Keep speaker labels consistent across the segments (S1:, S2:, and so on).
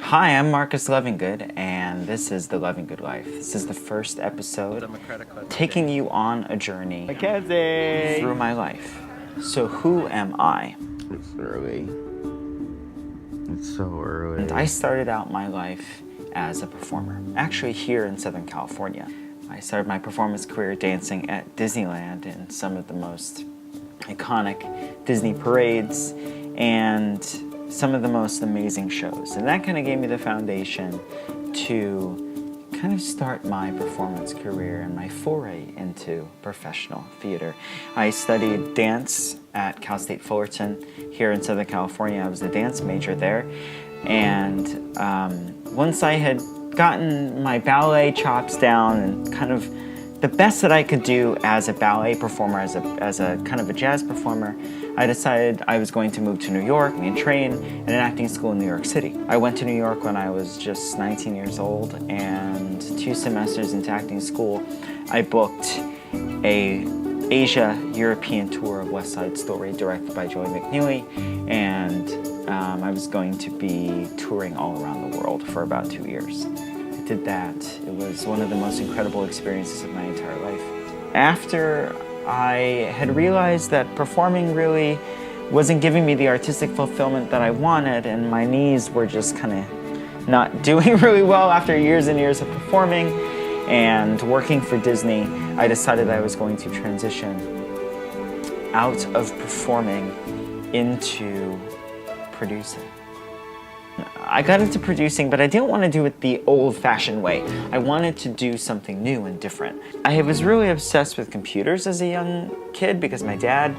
S1: Hi, I'm Marcus Lovingood, and this is the Lovingood Life. This is the first episode taking you on a journey
S2: Mackenzie!
S1: through my life. So who am I?
S2: It's early. It's so early.
S1: And I started out my life as a performer, actually here in Southern California. I started my performance career dancing at Disneyland in some of the most iconic Disney parades and some of the most amazing shows. And that kind of gave me the foundation to kind of start my performance career and my foray into professional theater. I studied dance at Cal State Fullerton here in Southern California. I was a dance major there. And once I had gotten my ballet chops down and kind of the best that I could do as a ballet performer, as a kind of a jazz performer, I decided I was going to move to New York and train in an acting school in New York City. I went to New York when I was just 19 years old, and 2 semesters into acting school, I booked a Asia European tour of West Side Story directed by Joey McNeely, and I was going to be touring all around the world for about 2 years. I did that. It was one of the most incredible experiences of my entire life. After I had realized that performing really wasn't giving me the artistic fulfillment that I wanted, and my knees were just kind of not doing really well after years and years of performing and working for Disney, I decided I was going to transition out of performing into producing. I got into producing, but I didn't want to do it the old-fashioned way. I wanted to do something new and different. I was really obsessed with computers as a young kid because my dad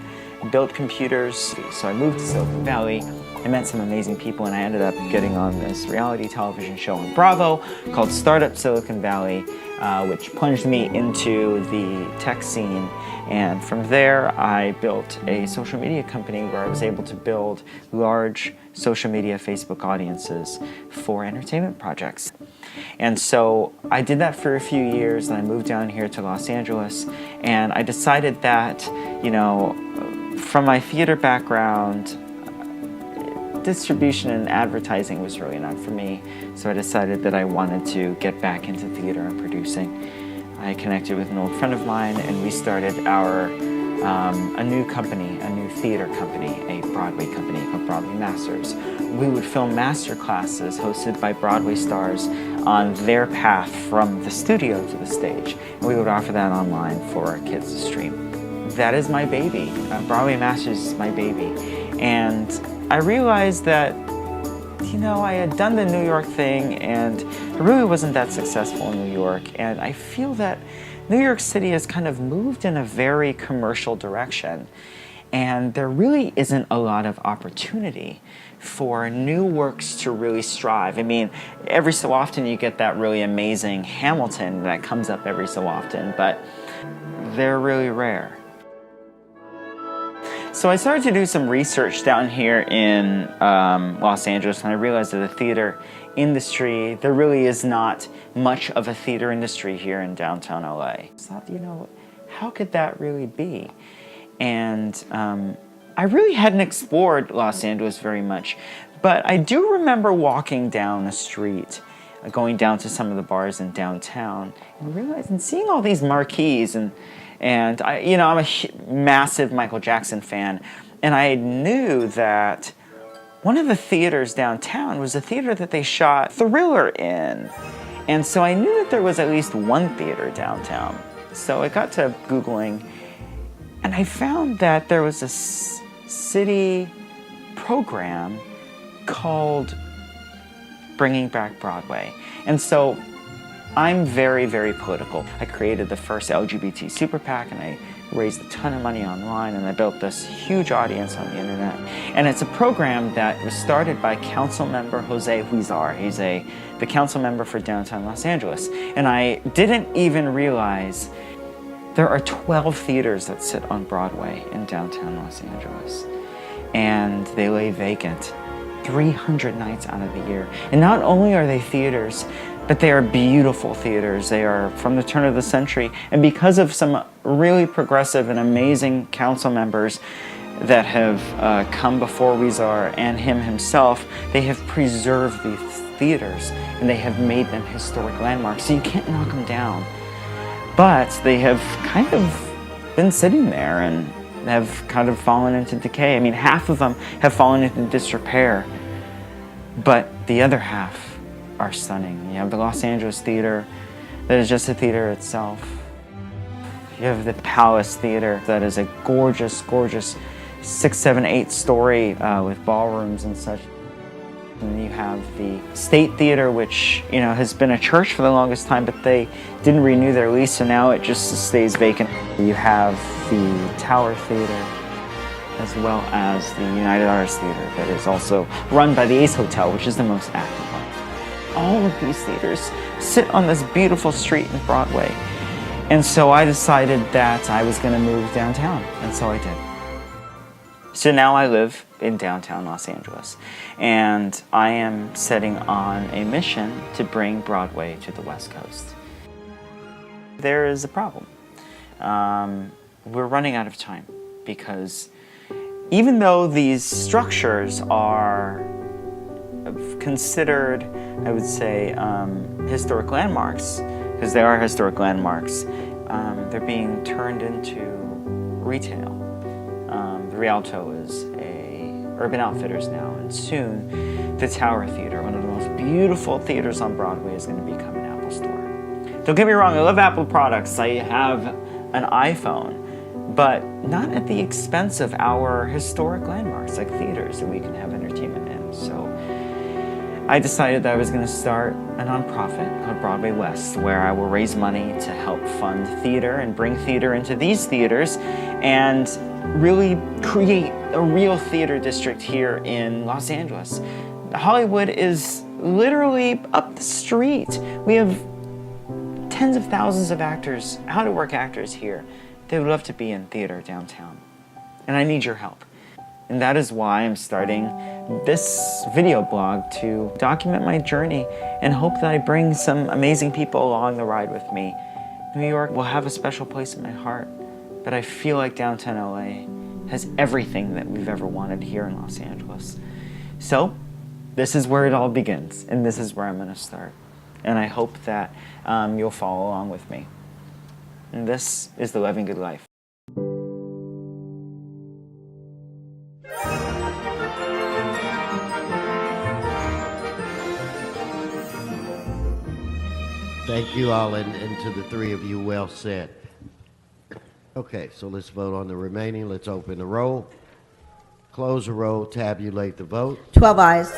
S1: built computers. So I moved to Silicon Valley. I met some amazing people, and I ended up getting on this reality television show on Bravo called Startup Silicon Valley, which plunged me into the tech scene. And from there, I built a social media company where I was able to build large social media Facebook audiences for entertainment projects. And so I did that for a few years, and I moved down here to Los Angeles, and I decided that, you know, from my theater background, distribution and advertising was really not for me. So I decided that I wanted to get back into theater and producing. I connected with an old friend of mine, and we started a new company, a new theater company, a Broadway company called Broadway Masters. We would film master classes hosted by Broadway stars on their path from the studio to the stage. And we would offer that online for our kids to stream. That is my baby. Broadway Masters is my baby. And I realized that, you know, I had done the New York thing, and I really wasn't that successful in New York. And I feel that New York City has kind of moved in a very commercial direction, and there really isn't a lot of opportunity for new works to really strive. I mean, every so often you get that really amazing Hamilton that comes up every so often, but they're really rare. So I started to do some research down here in Los Angeles, and I realized that the theater industry, there really is not much of a theater industry here in downtown LA. I thought, you know, how could that really be? And I really hadn't explored Los Angeles very much, but I do remember walking down the street, going down to some of the bars in downtown, and realizing, seeing all these marquees, and I, you know, I'm a massive Michael Jackson fan, and I knew that one of the theaters downtown was a theater that they shot Thriller in. And so I knew that there was at least one theater downtown. So I got to Googling, and I found that there was a city program called Bringing Back Broadway. And so I'm very, very political. I created the first LGBT super PAC, and I raised a ton of money online, and I built this huge audience on the internet. And it's a program that was started by council member Jose Huizar. He's the council member for downtown Los Angeles. And I didn't even realize there are 12 theaters that sit on Broadway in downtown Los Angeles. And they lay vacant 300 nights out of the year. And not only are they theaters, but they are beautiful theaters. They are from the turn of the century. And because of some really progressive and amazing council members, that have come before Weezer and him himself, they have preserved these theaters and they have made them historic landmarks. So you can't knock them down. But they have kind of been sitting there and have kind of fallen into decay. I mean, half of them have fallen into disrepair, but the other half are stunning. You have the Los Angeles Theater, that is just a theater itself. You have the Palace Theater, that is a gorgeous, gorgeous 6, 7, 8-story with ballrooms and such. And then you have the State Theater, which has been a church for the longest time, but they didn't renew their lease, so now it just stays vacant. You have the Tower Theater, as well as the United Artists Theater, that is also run by the Ace Hotel, which is the most active one. All of these theaters sit on this beautiful street in Broadway. And so I decided that I was going to move downtown, and so I did. So now I live in downtown Los Angeles, and I am setting on a mission to bring Broadway to the West Coast. There is a problem. We're running out of time because even though these structures are considered, I would say, historic landmarks, because they are historic landmarks, they're being turned into retail. The Rialto is Urban Outfitters now, and soon the Tower Theater, one of the most beautiful theaters on Broadway, is going to become an Apple store. Don't get me wrong, I love Apple products. I have an iPhone, but not at the expense of our historic landmarks like theaters that we can have entertainment in. So I decided that I was going to start a nonprofit called Broadway West, where I will raise money to help fund theater and bring theater into these theaters and really create a real theater district here in Los Angeles. Hollywood is literally up the street. We have tens of thousands of actors, out-of-work actors here. They would love to be in theater downtown. And I need your help. And that is why I'm starting this video blog, to document my journey and hope that I bring some amazing people along the ride with me. New York will have a special place in my heart, but I feel like downtown LA has everything that we've ever wanted here in Los Angeles. So this is where it all begins, and this is where I'm going to start. And I hope that you'll follow along with me. And this is the Lovingood Life.
S3: Thank you all, and to the three of you, well said. Okay, so let's vote on the remaining. Let's open the roll, close the roll, tabulate the vote.
S4: 12 ayes.